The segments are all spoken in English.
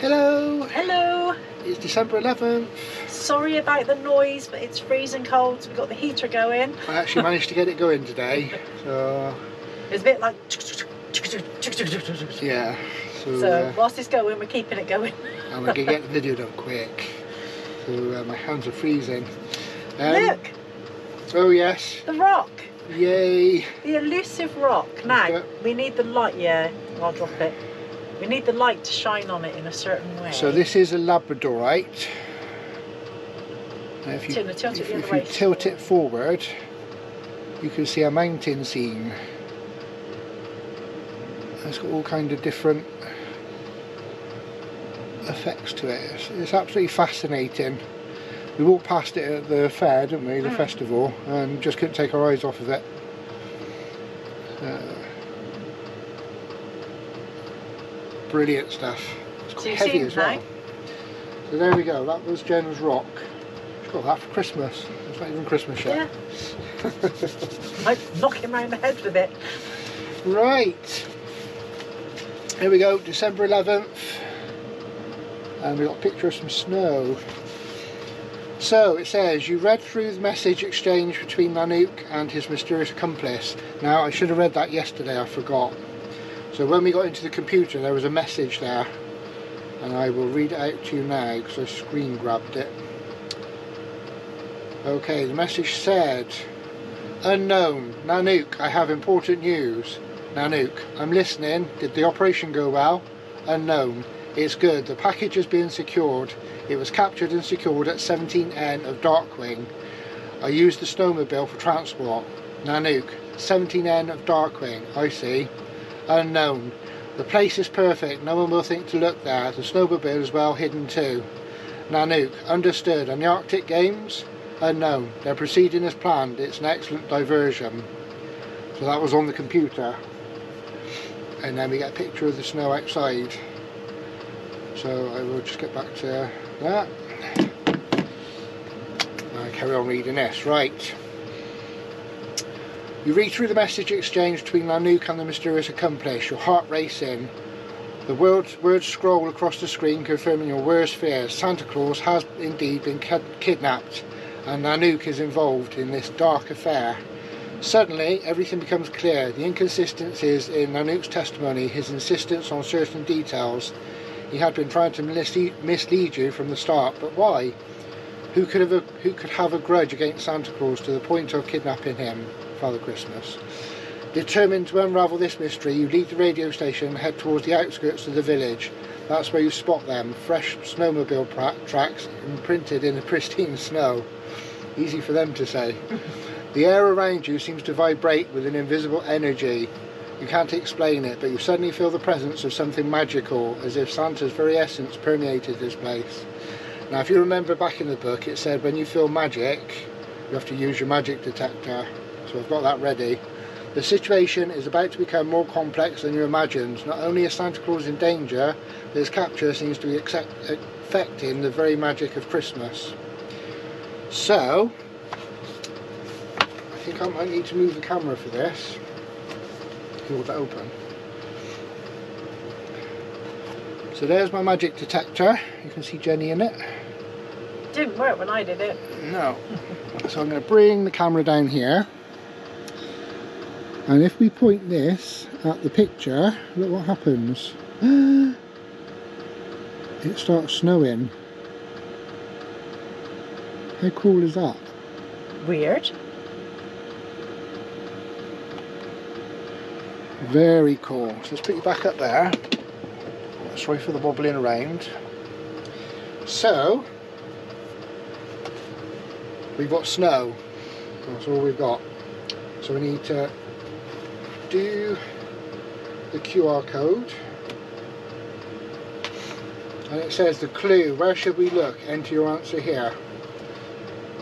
Hello! Hello! It's December 11th. Sorry about the noise, but it's freezing cold, so we've got the heater going. I actually managed to get it going today, so... It's a bit like... Yeah. So whilst it's going, we're keeping it going. I'm going to get the video done quick. So my hands are freezing. Look! Oh yes. The rock! Yay! The elusive rock. Now, we need the light, yeah, I'll drop it. We need the light to shine on it in a certain way. So this is a labradorite. Now if you tilt it forward, you can see a mountain scene. It's got all kind of different effects to it. It's absolutely fascinating. We walked past it at the fair, didn't we, the festival, and just couldn't take our eyes off of it. Brilliant stuff. It's quite heavy as well. So there we go, that was Jen's rock. She got that for Christmas. It's not even Christmas yet. Yeah. I'd knock him around the head with it. Right. Here we go, December 11th. And we've got a picture of some snow. So it says, you read through the message exchange between Nanook and his mysterious accomplice. Now I should have read that yesterday, I forgot. So when we got into the computer there was a message there, and I will read it out to you now because I screen grabbed it. Okay, the message said, unknown, Nanook, I have important news. Nanook, I'm listening, did the operation go well? Unknown, it's good, the package has been secured. It was captured and secured at 17N of Darkwing. I used the snowmobile for transport. Nanook, 17N of Darkwing, I see. Unknown. The place is perfect, no one will think to look there. The snowmobile is well hidden too. Nanook, understood. And the Arctic Games? Unknown. They're proceeding as planned. It's an excellent diversion. So that was on the computer. And then we get a picture of the snow outside. So I will just get back to that. I'll carry on reading this. Right. You read through the message exchange between Nanook and the mysterious accomplice, your heart racing. The words scroll across the screen confirming your worst fears. Santa Claus has indeed been kidnapped and Nanook is involved in this dark affair. Suddenly everything becomes clear. The inconsistencies in Nanook's testimony, his insistence on certain details. He had been trying to mislead you from the start, but why? Who could have a grudge against Santa Claus to the point of kidnapping him, Father Christmas? Determined to unravel this mystery, you leave the radio station and head towards the outskirts of the village. That's where you spot them, fresh snowmobile tracks imprinted in the pristine snow. Easy for them to say. The air around you seems to vibrate with an invisible energy. You can't explain it, but you suddenly feel the presence of something magical, as if Santa's very essence permeated this place. Now if you remember back in the book, it said when you feel magic, you have to use your magic detector. So I've got that ready. The situation is about to become more complex than you imagined. Not only is Santa Claus in danger, but his capture seems to be affecting the very magic of Christmas. So, I think I might need to move the camera for this. Hold that open. So there's my magic detector. You can see Jenny in it. Didn't work when I did it. No. So I'm going to bring the camera down here, and if we point this at the picture, look what happens. It starts snowing. How cool is that? Weird. Very cool. So let's put you back up there. Sorry for the wobbling around. So we've got snow. That's all we've got. So we need to do the QR code. And it says the clue. Where should we look? Enter your answer here.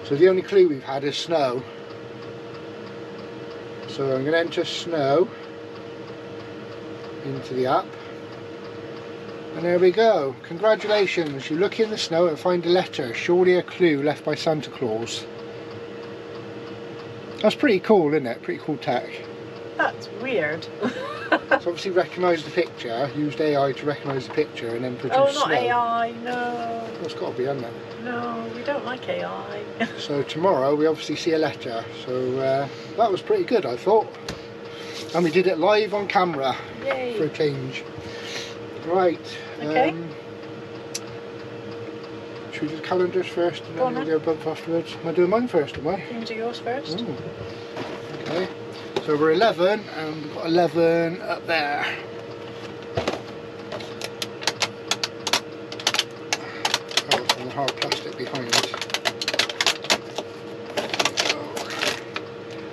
So the only clue we've had is snow. So I'm going to enter snow into the app, and there we go. Congratulations, you look in the snow and find a letter, surely a clue left by Santa Claus. That's pretty cool, isn't it? Pretty cool tech. That's weird. obviously recognised the picture, used AI to recognise the picture and then produce Oh, not snow. AI, no. Well, it's got to be, hasn't it? No, we don't like AI. So tomorrow we obviously see a letter, so that was pretty good, I thought. And we did it live on camera. Yay. For a change. Right. Okay. Should we do the calendars first and Go then on, we'll do a bump afterwards? Am I doing mine first, am I? Can you do yours first? Ooh. Okay. So we're 11 and we've got 11 up there. Oh, it's on the hard plastic behind.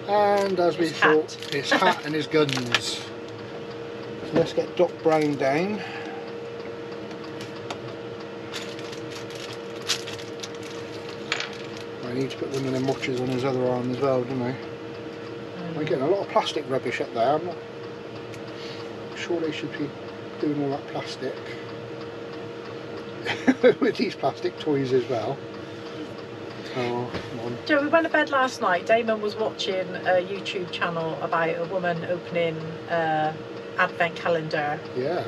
And as we thought, his hat and his guns. So let's get Doc Brown down. I need to put one of them watches on his other arm as well, don't I? I'm getting a lot of plastic rubbish up there. I'm not sure they should be doing all that plastic with these plastic toys as well. Oh, come on. Joe, we went to bed last night. Damon was watching a YouTube channel about a woman opening advent calendar. Yeah.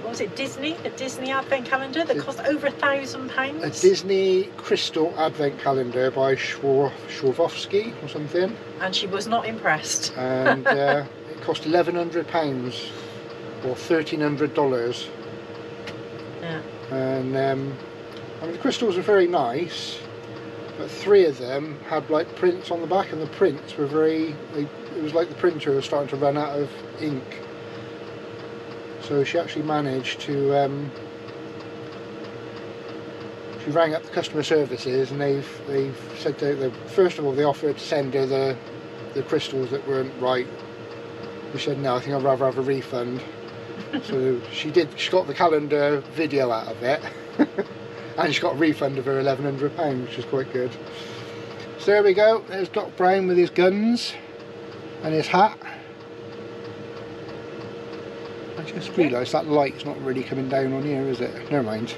What was it, Disney? A Disney advent calendar that cost over £1,000? A Disney crystal advent calendar by Swarovski or something. And she was not impressed. And it cost £1,100 or $1,300. Yeah. And I mean, the crystals are very nice, but 3 of them had like prints on the back, and the prints were it was like the printer was starting to run out of ink. So she actually managed to she rang up the customer services, and they've said that first of all they offered to send her the crystals that weren't right. We said no, I think I'd rather have a refund. So she got the calendar video out of it and she got a refund of her £1,100, which is quite good. So there we go, there's Doc Brown with his guns and his hat. I just realised that light's not really coming down on here, is it? Never mind.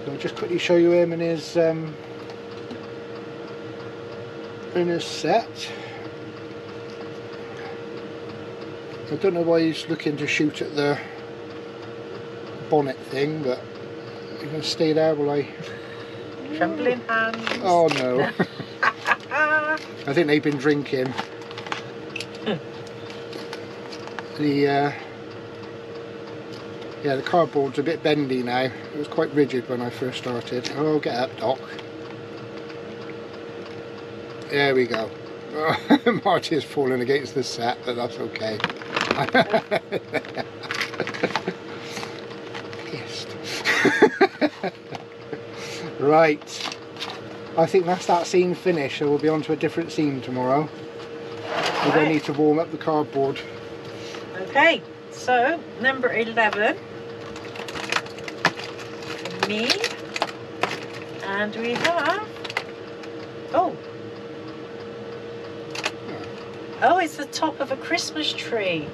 So I'll just quickly show you him in his set. I don't know why he's looking to shoot at the bonnet thing, but you're going to stay there while I... Trembling hands. Oh no. I think they've been drinking. Yeah, the cardboard's a bit bendy now. It was quite rigid when I first started. Oh, get up, Doc. There we go. Marty's fallen against the set, but that's okay. Pissed. Right. I think that's that scene finished, so we'll be on to a different scene tomorrow. We're going to need to warm up the cardboard. Okay, so number 11 for me, and we have oh, it's the top of a Christmas tree.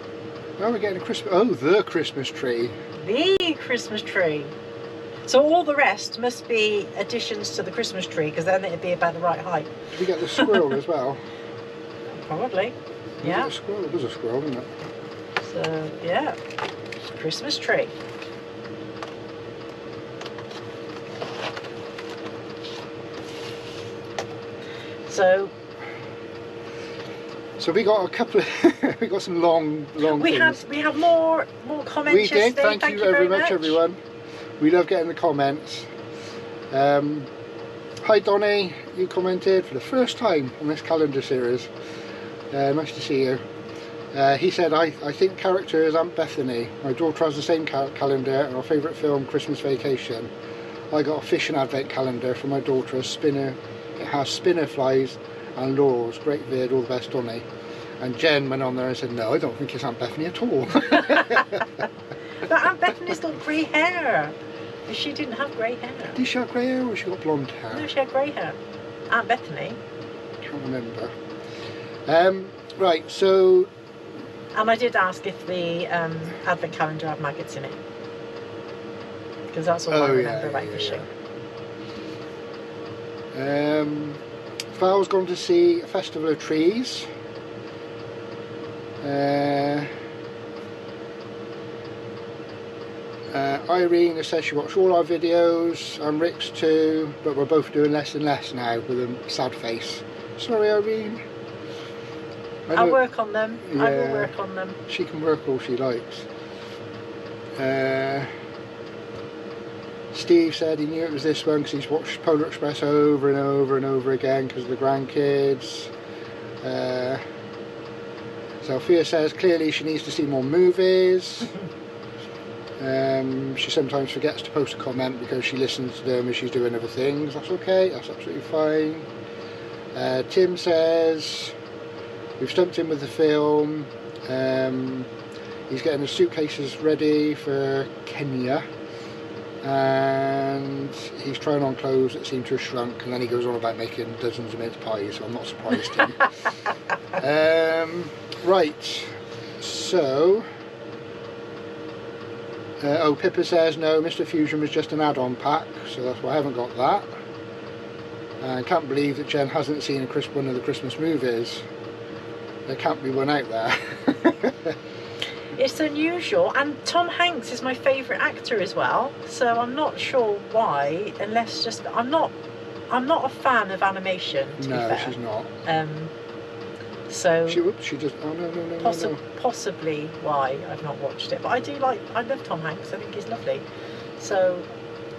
Oh, we're getting a the Christmas tree. The Christmas tree. So all the rest must be additions to the Christmas tree, because then it'd be about the right height. Did we get the squirrel as well? Probably. Yeah. Was it a squirrel? It was a squirrel, wasn't it? So yeah, Christmas tree. So we got a couple of we got some long things. We have more comments. We did. Yesterday. Thank you very much, everyone. We love getting the comments. Hi Donnie, you commented for the first time on this calendar series. Nice to see you. He said, I think character is Aunt Bethany. My daughter has the same calendar, and our favourite film, Christmas Vacation. I got a fish and advent calendar for my daughter, a spinner. It has spinner flies and laurels. Great vid, all the best, Donnie. And Jen went on there and said, no, I don't think it's Aunt Bethany at all. But Aunt Bethany's got grey hair. She didn't have grey hair. Did she have grey hair or she got blonde hair? No, she had grey hair. Aunt Bethany. Can't remember. Right, so... And I did ask if the advent calendar had maggots in it. Because that's all I remember about fishing. Val's gone to see a festival of trees. Irene has said she watched all our videos, and Rick's too, but we're both doing less and less now with a sad face. Sorry, Irene. I'll work on them. Yeah, I will work on them. She can work all she likes. Steve said he knew it was this one because he's watched Polar Express over and over and over again because of the grandkids. Sophia says clearly she needs to see more movies. She sometimes forgets to post a comment because she listens to them as she's doing other things. That's okay, that's absolutely fine. Tim says we've stumped him with the film. He's getting his suitcases ready for Kenya, and he's trying on clothes that seem to have shrunk, and then he goes on about making dozens of mince pies, so I'm not surprised, Tim. Right, so oh, Pippa says no, Mr. Fusion was just an add-on pack, so that's why I haven't got that. I can't believe that Jen hasn't seen one of the Christmas movies. There can't be one out there. It's unusual, and Tom Hanks is my favourite actor as well, so I'm not sure why, unless just I'm not a fan of animation, to be fair. No, she's not. So she just no. Possibly why I've not watched it, but I love Tom Hanks. I think he's lovely, so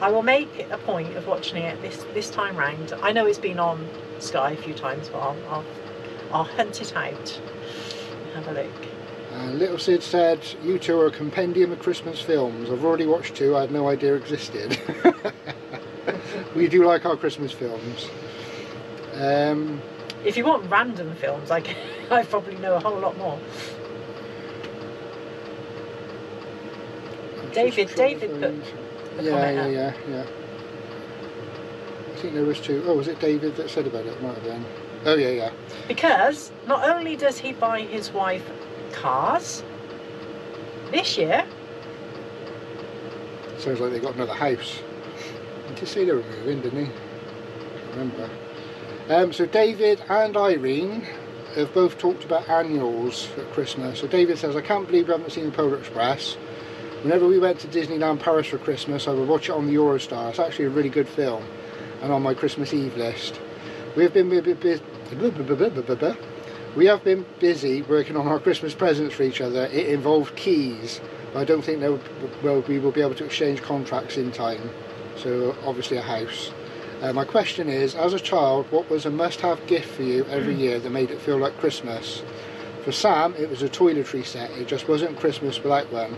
I will make it a point of watching it this time round. I know it's been on Sky a few times, but I'll hunt it out and have a look. Little Sid said, you two are a compendium of Christmas films. I've already watched two I had no idea existed. We do like our Christmas films. If you want random films, I probably know a whole lot more. David put a comment yeah. I think there was two. Oh, was it David that said about it? Might have been. Oh yeah. Because not only does he buy his wife cars this year. Sounds like they got another house. Did he say they were moving, didn't he? I can't remember. So David and Irene have both talked about annuals at Christmas. So David says, I can't believe we haven't seen the Polar Express. Whenever we went to Disneyland Paris for Christmas, I would watch it on the Eurostar. It's actually a really good film and on my Christmas Eve list. We have been working on our Christmas presents for each other. It involved keys, but I don't think we will be able to exchange contracts in time. So obviously a house. My question is, as a child, what was a must-have gift for you every year that made it feel like Christmas? For Sam, it was a toiletry set. It just wasn't Christmas without one.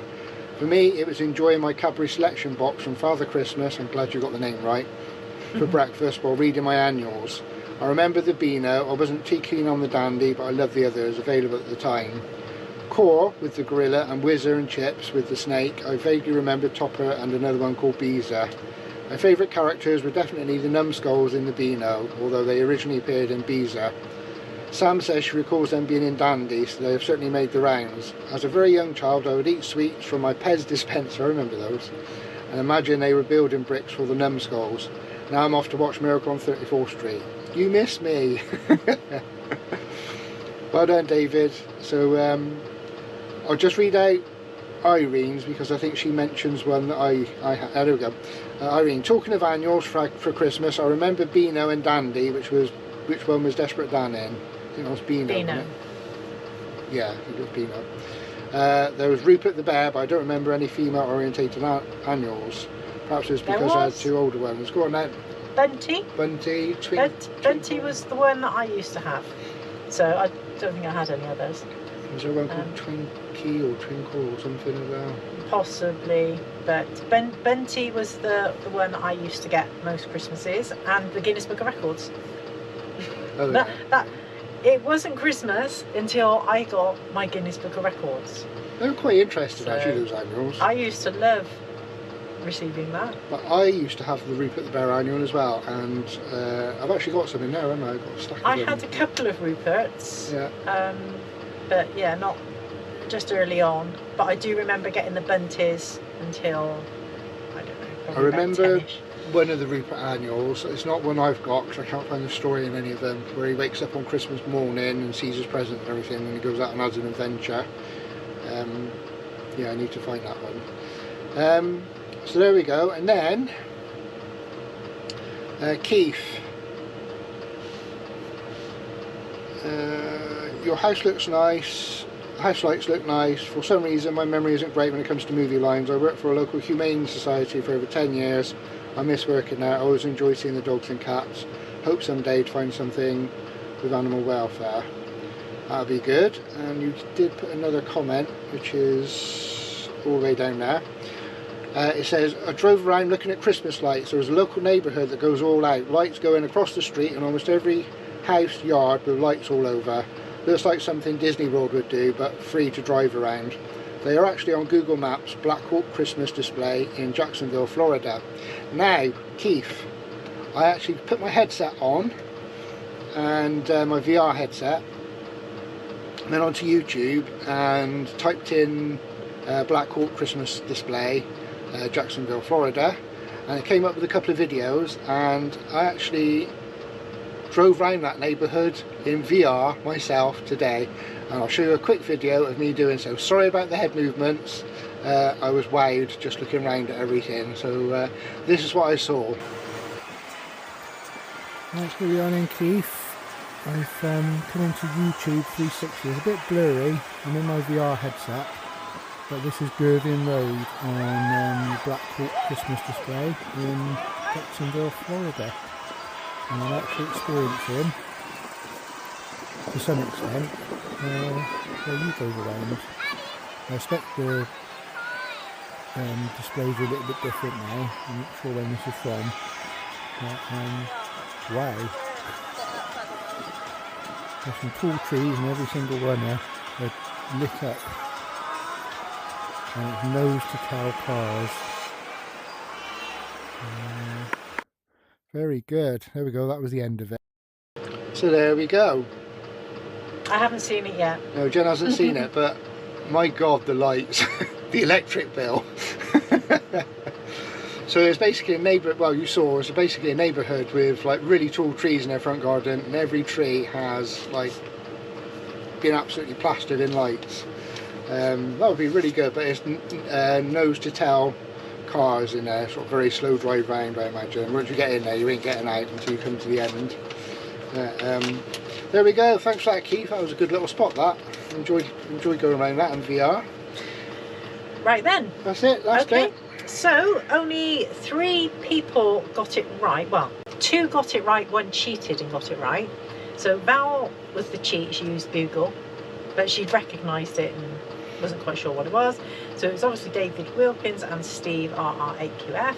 For me, it was enjoying my Cadbury selection box from Father Christmas, I'm glad you got the name right, for breakfast while reading my annuals. I remember the Beano. I wasn't too keen on the Dandy, but I loved the others available at the time. Core with the gorilla, and Whizzer and Chips with the snake. I vaguely remember Topper and another one called Beezer. My favourite characters were definitely the numbskulls in the Beano, although they originally appeared in Beezer. Sam says she recalls them being in Dandy, so they have certainly made the rounds. As a very young child, I would eat sweets from my Pez dispenser, I remember those, and imagine they were building bricks for the numbskulls. Now I'm off to watch Miracle on 34th Street. You miss me. Well done, David. So I'll just read out Irene's because I think she mentions one that I had. There we go. Irene, talking of annuals for Christmas, I remember Beano and Dandy, which one was Desperate Dan in? I think it was Beano. Yeah, I think it was Beano. There was Rupert the Bear, but I don't remember any female orientated annuals. Perhaps it was because I had two older ones. Go on then. Bunty, Twinkle. was the one that I used to have, so I don't think I had any others. Was there one called Twinkie or Twinkle or something like that? Possibly, but Bunty was the one that I used to get most Christmases, and the Guinness Book of Records. Oh, yeah. that it wasn't Christmas until I got my Guinness Book of Records. They were quite interesting, actually, those annuals. I used to love receiving that. But I used to have the Rupert the Bear annual as well, and I've actually got some in there, haven't I? I've got a stack of them. I had a couple of Ruperts, but yeah, not just early on. But I do remember getting the Bunties until, I don't know, probably I remember about 10-ish. One of the Rupert annuals. It's not one I've got because I can't find the story in any of them, where he wakes up on Christmas morning and sees his present and everything, and he goes out and has an adventure. Yeah, I need to find that one. So there we go. And then Keith, your house looks nice. House lights look nice. For some reason my memory isn't great when it comes to movie lines. I worked for a local humane society for over 10 years. I miss working there. I always enjoy seeing the dogs and cats. Hope someday to find something with animal welfare. That'll be good. And you did put another comment, which is all the way down there. It says, I drove around looking at Christmas lights. There was a local neighbourhood that goes all out. Lights going across the street and almost every house yard with lights all over. Looks like something Disney World would do, but free to drive around. They are actually on Google Maps, Black Hawk Christmas display in Jacksonville, Florida. Now, Keith, I actually put my headset on and my VR headset, went onto YouTube and typed in Black Hawk Christmas display, Jacksonville, Florida, and it came up with a couple of videos, and I actually drove around that neighbourhood in VR myself today, and I'll show you a quick video of me doing so. Sorry about the head movements, I was wowed just looking around at everything. So this is what I saw. Right, here we are in Keith. I've come into YouTube 360. It's a bit blurry, I'm in my VR headset, but this is Gervin Road on Black Hawk Christmas display in Jacksonville, Florida. And I'm actually experiencing, to some extent, where you go around. I expect the displays are a little bit different now. I'm not sure when this is from. But, wow. There's some cool trees and every single one are lit up. And it's nose to tail cars. Very good. There we go, that was the end of it. So there we go. I haven't seen it yet. No, Jen hasn't seen it, but my God, the lights, the electric bill. So it's basically a neighbour, well you saw, it's basically a neighbourhood with like really tall trees in their front garden, and every tree has like been absolutely plastered in lights. That would be really good, but it's nose to tail cars in there, sort of very slow drive round, I imagine. Once you get in there, you ain't getting out until you come to the end. There we go. Thanks for that, Keith. That was a good little spot. That enjoyed going around that in VR. Right then. That's it. That's okay. it. So only 3 people got it right. Well, 2 got it right. 1 cheated and got it right. So Val was the cheat. She used Google, but she recognised it and wasn't quite sure what it was. So it was obviously David Wilkins and Steve RR8QF.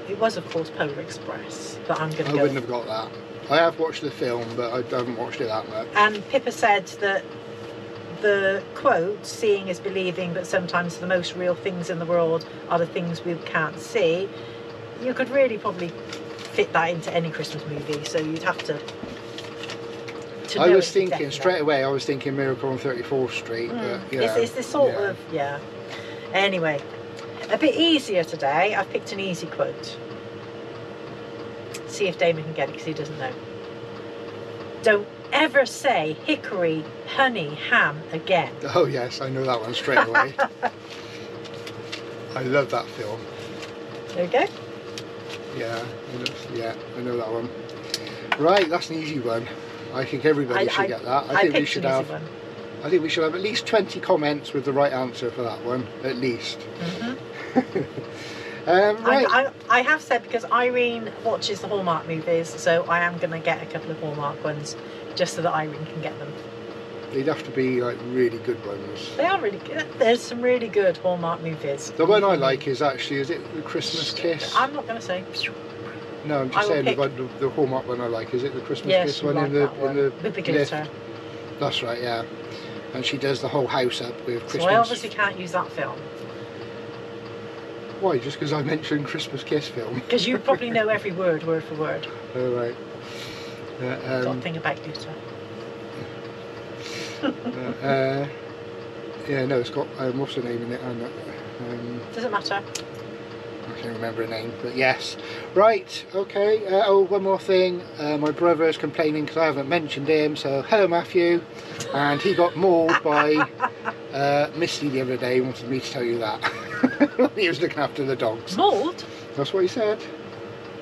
It was of course Polar Express, but I'm going to go. I wouldn't have got that. I have watched the film, but I haven't watched it that much. And Pippa said that the quote, seeing is believing, but sometimes the most real things in the world are the things we can't see. You could really probably fit that into any Christmas movie, so you'd have to I was thinking straight away, I was thinking Miracle on 34th Street, but yeah. It's this sort of, yeah. Anyway, a bit easier today. I've picked an easy quote. See if Damon can get it, because he doesn't know. Don't ever say hickory, honey, ham again. Oh yes, I know that one straight away. I love that film. There we go. Yeah, I know that one. Right, that's an easy one. I think everybody should get that. I think we should have at least 20 comments with the right answer for that one, at least. Right. I have said, because Irene watches the Hallmark movies, so I am going to get a couple of Hallmark ones just so that Irene can get them. They'd have to be like really good ones. They are really good. There's some really good Hallmark movies. The one I like is actually, is it The Christmas Kiss? I'm not going to say. No, I'm just saying the Hallmark one I like. Is it The Christmas Kiss one, like in the with the glitter? That's right, yeah. And she does the whole house up with Christmas. So I obviously can't use that film. Why? Just because I mentioned Christmas Kiss film? Because you probably know every word for word. Oh right. Got a thing about glitter. Yeah, no, it's got what's her name in it? Doesn't matter. I can't remember her name, but yes. Right, okay. Oh, one more thing. My brother is complaining because I haven't mentioned him. So, hello, Matthew. And he got mauled by Misty the other day. He wanted me to tell you that. He was looking after the dogs. Mauled? That's what he said.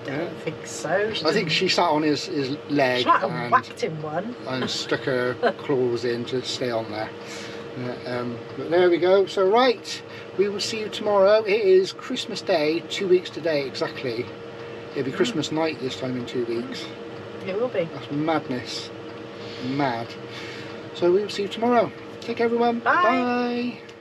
Don't think so. I think she sat on his leg She might have whacked him one. and stuck her claws in to stay on there. But there we go. So right, we will see you tomorrow. It is Christmas Day, 2 weeks today exactly. It'll be Christmas night this time in 2 weeks. It will be. That's madness. Mad. So we will see you tomorrow. Take care everyone. Bye. Bye.